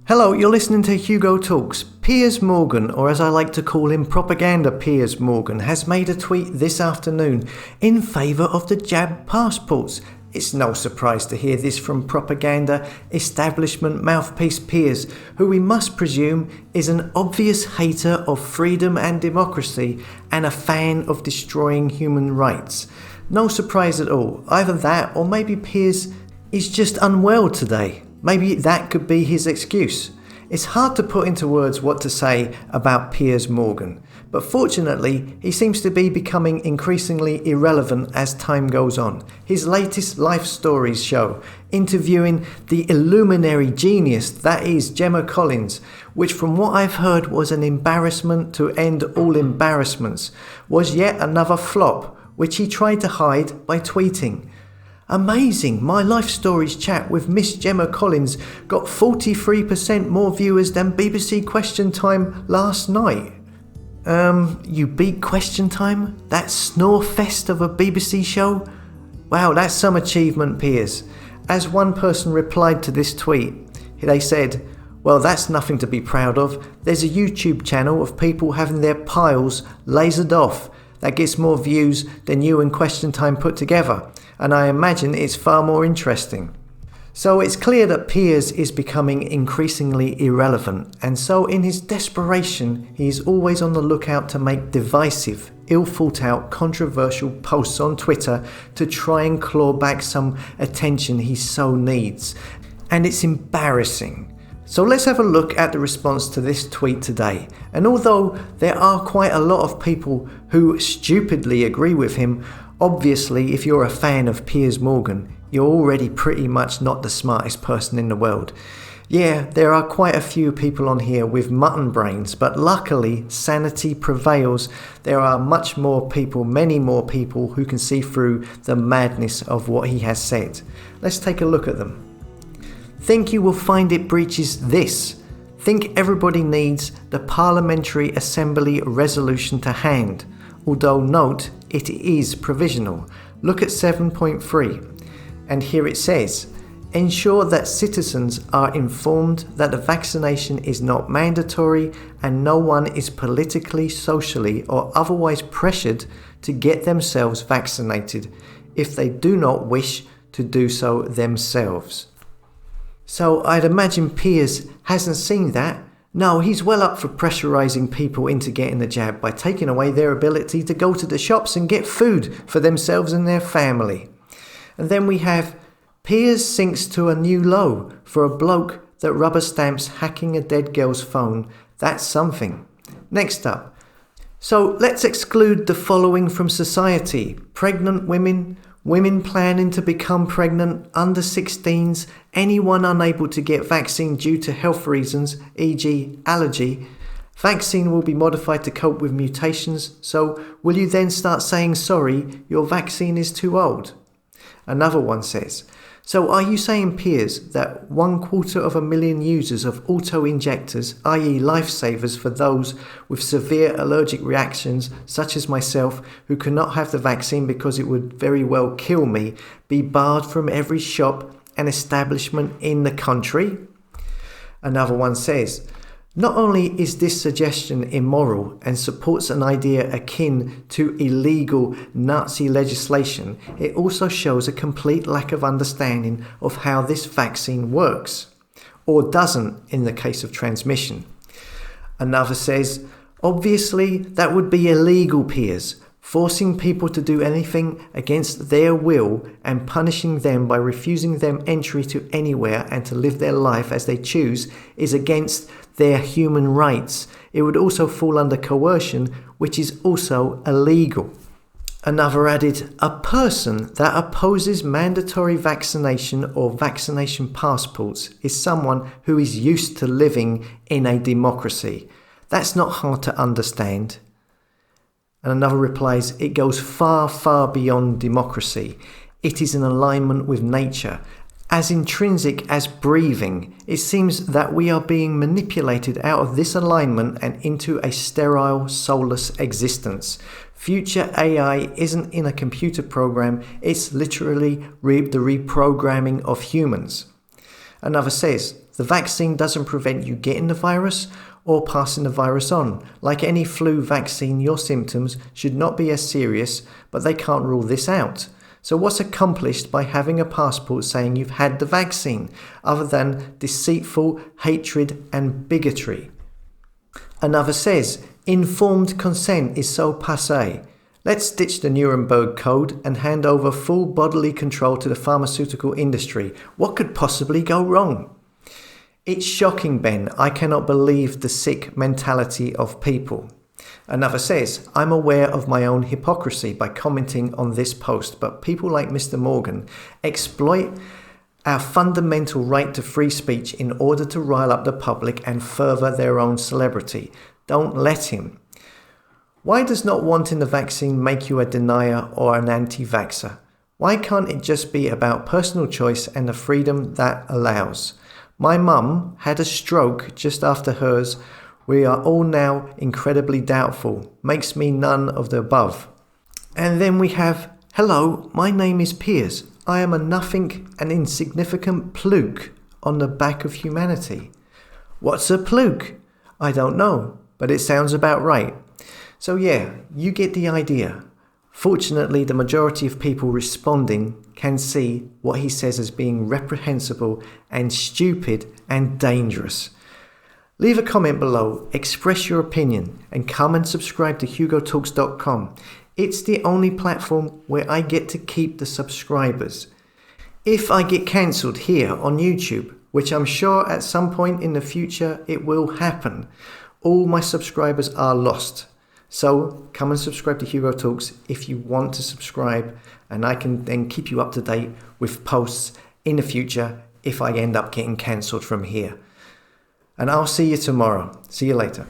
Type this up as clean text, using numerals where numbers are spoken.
Hello, you're listening to Hugo Talks. Piers Morgan, or as I like to call him, Propaganda Piers Morgan, has made a tweet this afternoon in favour of the jab passports. It's no surprise to hear this from propaganda establishment mouthpiece Piers, who we must presume is an obvious hater of freedom and democracy and a fan of destroying human rights. No surprise at all. Either that or maybe Piers is just unwell today. Maybe that could be his excuse. It's hard to put into words what to say about Piers Morgan, but fortunately he seems to be becoming increasingly irrelevant as time goes on. His latest life stories show, interviewing the illuminary genius that is Gemma Collins, which from what I've heard was an embarrassment to end all embarrassments, was yet another flop, which he tried to hide by tweeting. Amazing, my life stories chat with Miss Gemma Collins got 43% more viewers than BBC Question Time last night. You beat Question Time? That snore fest of a BBC show? Wow, that's some achievement, Piers. As one person replied to this tweet, they said, well, that's nothing to be proud of. There's a YouTube channel of people having their piles lasered off that gets more views than you and Question Time put together. And I imagine it's far more interesting. So it's clear that Piers is becoming increasingly irrelevant, and so in his desperation he is always on the lookout to make divisive, ill-thought-out, controversial posts on Twitter to try and claw back some attention he so needs. And it's embarrassing. So let's have a look at the response to this tweet today. And although there are quite a lot of people who stupidly agree with him, obviously, if you're a fan of Piers Morgan, you're already pretty much not the smartest person in the world. Yeah, there are quite a few people on here with mutton brains, but luckily sanity prevails. There are many more people who can see through the madness of what he has said. Let's take a look at them. Think you will find it breaches this. Think everybody needs the Parliamentary Assembly resolution to hand. Although note, it is provisional. Look at 7.3, and here it says, ensure that citizens are informed that the vaccination is not mandatory and no one is politically, socially or otherwise pressured to get themselves vaccinated if they do not wish to do so themselves. So I'd imagine Piers hasn't seen that. No, he's well up for pressurising people into getting the jab by taking away their ability to go to the shops and get food for themselves and their family. And then we have Piers sinks to a new low for a bloke that rubber stamps hacking a dead girl's phone. That's something. Next up. So let's exclude the following from society. Pregnant women, women planning to become pregnant, under 16s, anyone unable to get vaccine due to health reasons, e.g. allergy. Vaccine will be modified to cope with mutations, so will you then start saying sorry, your vaccine is too old? Another one says, so are you saying, Piers, that 250,000 users of auto-injectors, i.e. lifesavers for those with severe allergic reactions, such as myself, who cannot have the vaccine because it would very well kill me, be barred from every shop and establishment in the country? Another one says, not only is this suggestion immoral and supports an idea akin to illegal Nazi legislation, it also shows a complete lack of understanding of how this vaccine works, or doesn't in the case of transmission. Another says, obviously that would be illegal, Piers. Forcing people to do anything against their will and punishing them by refusing them entry to anywhere and to live their life as they choose is against their human rights. It would also fall under coercion, which is also illegal. Another added, a person that opposes mandatory vaccination or vaccination passports is someone who is used to living in a democracy. That's not hard to understand. And another replies, it goes far, far beyond democracy. It is in alignment with nature, as intrinsic as breathing. It seems that we are being manipulated out of this alignment and into a sterile, soulless existence. Future AI isn't in a computer program, it's literally the reprogramming of humans. Another says, The vaccine doesn't prevent you getting the virus or passing the virus on. Like any flu vaccine, your symptoms should not be as serious, but they can't rule this out. So what's accomplished by having a passport saying you've had the vaccine, other than deceitful hatred and bigotry? Another says, informed consent is so passé. Let's ditch the Nuremberg Code and hand over full bodily control to the pharmaceutical industry. What could possibly go wrong? It's shocking, Ben. I cannot believe the sick mentality of people. Another says, I'm aware of my own hypocrisy by commenting on this post, but people like Mr. Morgan exploit our fundamental right to free speech in order to rile up the public and further their own celebrity. Don't let him. Why does not wanting the vaccine make you a denier or an anti-vaxxer? Why can't it just be about personal choice and the freedom that allows? My mum had a stroke just after hers. We are all now incredibly doubtful. Makes me none of the above. And then we have, hello, my name is Piers. I am a nothing, an insignificant pluke on the back of humanity. What's a pluke? I don't know, but it sounds about right. So yeah, you get the idea. Fortunately, the majority of people responding can see what he says as being reprehensible and stupid and dangerous. Leave a comment below, express your opinion, and come and subscribe to hugotalks.com. It's the only platform where I get to keep the subscribers. If I get cancelled here on YouTube, which I'm sure at some point in the future it will happen, all my subscribers are lost. So come and subscribe to Hugo Talks if you want to subscribe, and I can then keep you up to date with posts in the future if I end up getting cancelled from here. And I'll see you tomorrow. See you later.